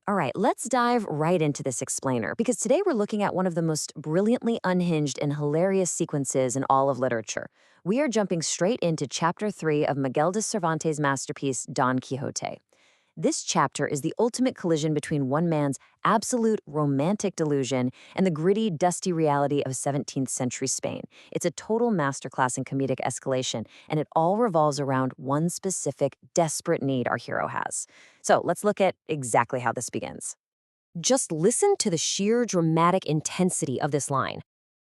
All right, let's dive right into this explainer because today we're looking at one of the most brilliantly unhinged and hilarious sequences in all of literature. We are jumping straight into chapter 3 of Miguel de Cervantes' masterpiece, Don Quixote. This chapter is the ultimate collision between one man's absolute romantic delusion and the gritty, dusty reality of 17th century Spain. It's a total masterclass in comedic escalation, and it all revolves around one specific, desperate need our hero has. So let's look at exactly how this begins. Just listen to the sheer dramatic intensity of this line.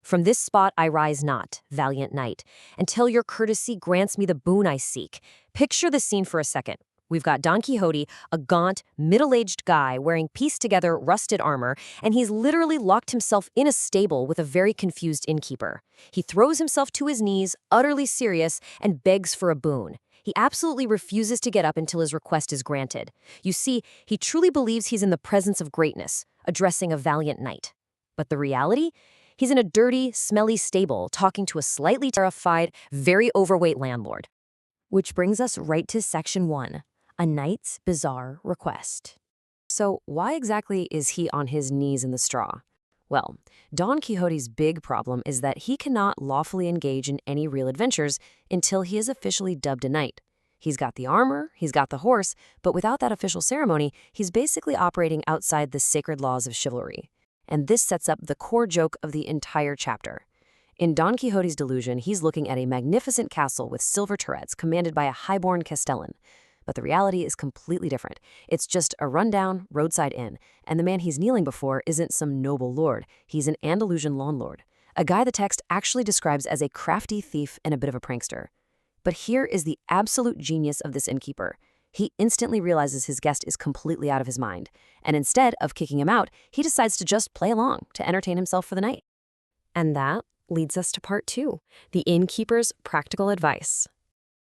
From this spot I rise not, valiant knight, until your courtesy grants me the boon I seek. Picture the scene for a second. We've got Don Quixote, a gaunt, middle-aged guy wearing pieced-together rusted armor, and he's literally locked himself in a stable with a very confused innkeeper. He throws himself to his knees, utterly serious, and begs for a boon. He absolutely refuses to get up until his request is granted. You see, he truly believes he's in the presence of greatness, addressing a valiant knight. But the reality? He's in a dirty, smelly stable talking to a slightly terrified, very overweight landlord. Which brings us right to section 1. A knight's bizarre request. So why exactly is he on his knees in the straw? Well, Don Quixote's big problem is that he cannot lawfully engage in any real adventures until he is officially dubbed a knight. He's got the armor, he's got the horse, but without that official ceremony, he's basically operating outside the sacred laws of chivalry. And this sets up the core joke of the entire chapter. In Don Quixote's delusion, he's looking at a magnificent castle with silver turrets commanded by a highborn castellan. But the reality is completely different. It's just a rundown roadside inn, and the man he's kneeling before isn't some noble lord. He's an Andalusian landlord, a guy the text actually describes as a crafty thief and a bit of a prankster. But here is the absolute genius of this innkeeper. He instantly realizes his guest is completely out of his mind, and instead of kicking him out, he decides to just play along to entertain himself for the night. And that leads us to part 2, the innkeeper's practical advice.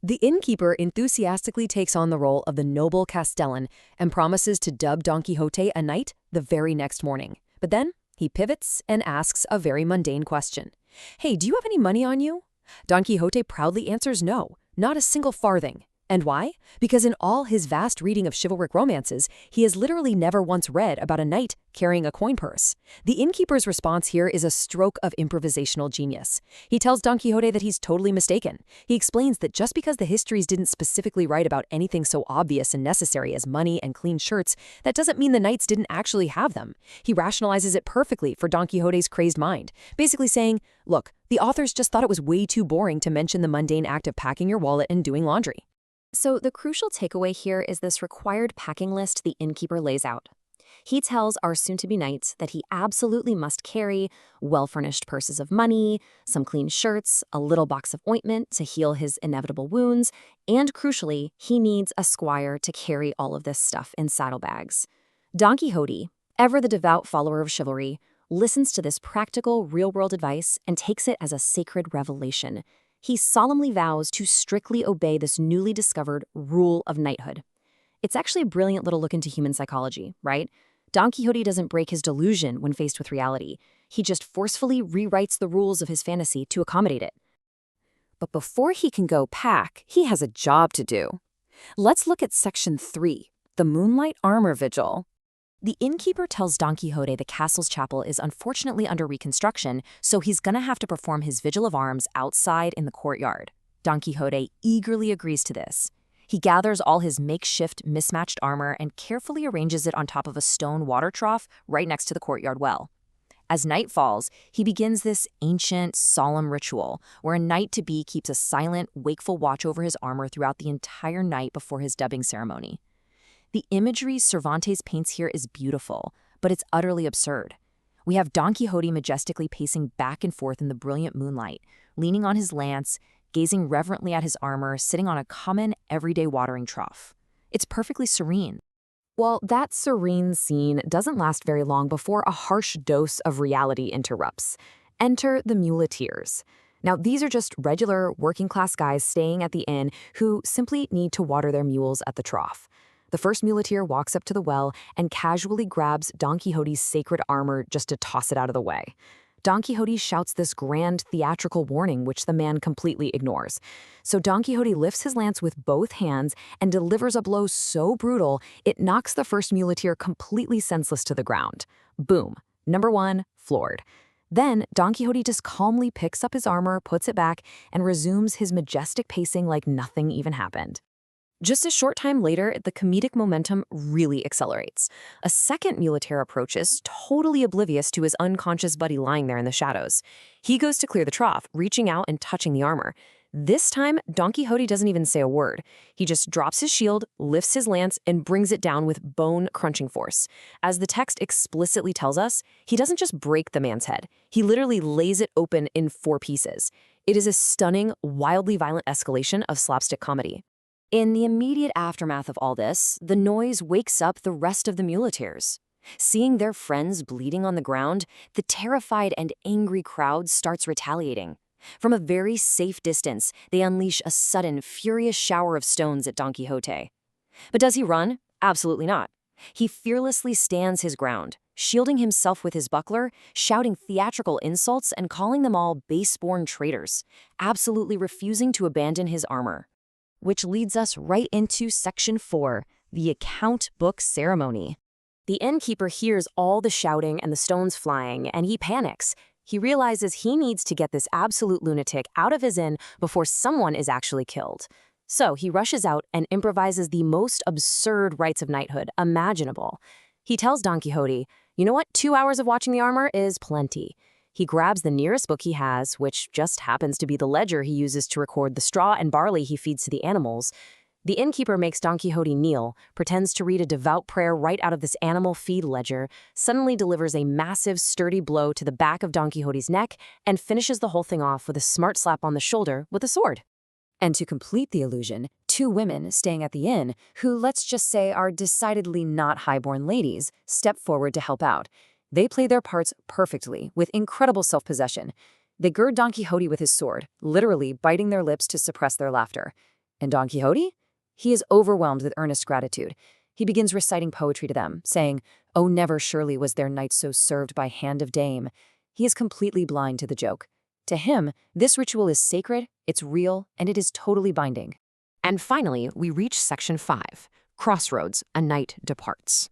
The innkeeper enthusiastically takes on the role of the noble castellan and promises to dub Don Quixote a knight the very next morning. But then he pivots and asks a very mundane question. Hey, do you have any money on you? Don Quixote proudly answers no, not a single farthing. And why? Because in all his vast reading of chivalric romances, he has literally never once read about a knight carrying a coin purse. The innkeeper's response here is a stroke of improvisational genius. He tells Don Quixote that he's totally mistaken. He explains that just because the histories didn't specifically write about anything so obvious and necessary as money and clean shirts, that doesn't mean the knights didn't actually have them. He rationalizes it perfectly for Don Quixote's crazed mind, basically saying, look, the authors just thought it was way too boring to mention the mundane act of packing your wallet and doing laundry. So the crucial takeaway here is this required packing list the innkeeper lays out. He tells our soon-to-be knights that he absolutely must carry well-furnished purses of money, some clean shirts, a little box of ointment to heal his inevitable wounds, and crucially, he needs a squire to carry all of this stuff in saddlebags. Don Quixote, ever the devout follower of chivalry, listens to this practical, real-world advice and takes it as a sacred revelation. He solemnly vows to strictly obey this newly discovered rule of knighthood. It's actually a brilliant little look into human psychology, right? Don Quixote doesn't break his delusion when faced with reality. He just forcefully rewrites the rules of his fantasy to accommodate it. But before he can go pack, he has a job to do. Let's look at section 3, the Moonlight Armor Vigil. The innkeeper tells Don Quixote the castle's chapel is unfortunately under reconstruction, so he's gonna have to perform his vigil of arms outside in the courtyard. Don Quixote eagerly agrees to this. He gathers all his makeshift, mismatched armor and carefully arranges it on top of a stone water trough right next to the courtyard well. As night falls, he begins this ancient, solemn ritual where a knight-to-be keeps a silent, wakeful watch over his armor throughout the entire night before his dubbing ceremony. The imagery Cervantes paints here is beautiful, but it's utterly absurd. We have Don Quixote majestically pacing back and forth in the brilliant moonlight, leaning on his lance, gazing reverently at his armor, sitting on a common, everyday watering trough. It's perfectly serene. Well, that serene scene doesn't last very long before a harsh dose of reality interrupts. Enter the muleteers. Now, these are just regular, working-class guys staying at the inn who simply need to water their mules at the trough. The first muleteer walks up to the well and casually grabs Don Quixote's sacred armor just to toss it out of the way. Don Quixote shouts this grand theatrical warning, which the man completely ignores. So Don Quixote lifts his lance with both hands and delivers a blow so brutal it knocks the first muleteer completely senseless to the ground. Boom. Number 1, floored. Then Don Quixote just calmly picks up his armor, puts it back, and resumes his majestic pacing like nothing even happened. Just a short time later, the comedic momentum really accelerates. A second muleteer approaches, totally oblivious to his unconscious buddy lying there in the shadows. He goes to clear the trough, reaching out and touching the armor. This time, Don Quixote doesn't even say a word. He just drops his shield, lifts his lance, and brings it down with bone-crunching force. As the text explicitly tells us, he doesn't just break the man's head. He literally lays it open in 4 pieces. It is a stunning, wildly violent escalation of slapstick comedy. In the immediate aftermath of all this, the noise wakes up the rest of the muleteers. Seeing their friends bleeding on the ground, the terrified and angry crowd starts retaliating. From a very safe distance, they unleash a sudden, furious shower of stones at Don Quixote. But does he run? Absolutely not. He fearlessly stands his ground, shielding himself with his buckler, shouting theatrical insults and calling them all base-born traitors, absolutely refusing to abandon his armor. Which leads us right into Section 4, the account book ceremony. The innkeeper hears all the shouting and the stones flying, and he panics. He realizes he needs to get this absolute lunatic out of his inn before someone is actually killed. So he rushes out and improvises the most absurd rites of knighthood imaginable. He tells Don Quixote, you know what, 2 hours of watching the armor is plenty. He grabs the nearest book he has, which just happens to be the ledger he uses to record the straw and barley he feeds to the animals. The innkeeper makes Don Quixote kneel, pretends to read a devout prayer right out of this animal feed ledger, suddenly delivers a massive, sturdy blow to the back of Don Quixote's neck, and finishes the whole thing off with a smart slap on the shoulder with a sword. And to complete the illusion, 2 women staying at the inn, who let's just say are decidedly not high-born ladies, step forward to help out. They play their parts perfectly, with incredible self-possession. They gird Don Quixote with his sword, literally biting their lips to suppress their laughter. And Don Quixote? He is overwhelmed with earnest gratitude. He begins reciting poetry to them, saying, "Oh, never surely was there knight so served by hand of dame." He is completely blind to the joke. To him, this ritual is sacred, it's real, and it is totally binding. And finally, we reach Section 5, Crossroads, a knight departs.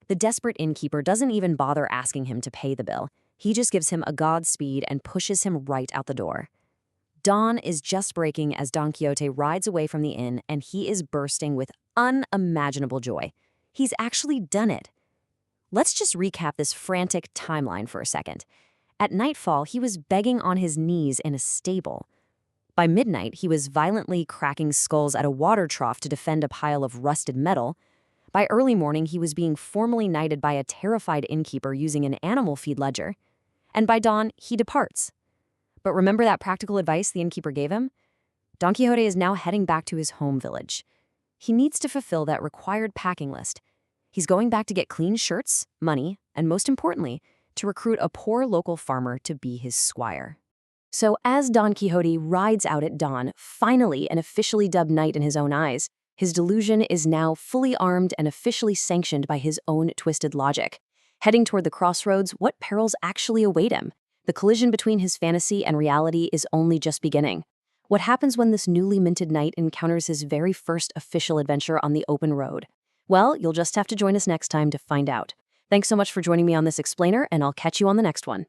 The desperate innkeeper doesn't even bother asking him to pay the bill. He just gives him a Godspeed and pushes him right out the door. Dawn is just breaking as Don Quixote rides away from the inn, and he is bursting with unimaginable joy. He's actually done it. Let's just recap this frantic timeline for a second. At nightfall, he was begging on his knees in a stable. By midnight, he was violently cracking skulls at a water trough to defend a pile of rusted metal. By early morning, he was being formally knighted by a terrified innkeeper using an animal feed ledger. And by dawn, he departs. But remember that practical advice the innkeeper gave him? Don Quixote is now heading back to his home village. He needs to fulfill that required packing list. He's going back to get clean shirts, money, and most importantly, to recruit a poor local farmer to be his squire. So as Don Quixote rides out at dawn, finally an officially dubbed knight in his own eyes, his delusion is now fully armed and officially sanctioned by his own twisted logic. Heading toward the crossroads, what perils actually await him? The collision between his fantasy and reality is only just beginning. What happens when this newly minted knight encounters his very first official adventure on the open road? Well, you'll just have to join us next time to find out. Thanks so much for joining me on this explainer, and I'll catch you on the next one.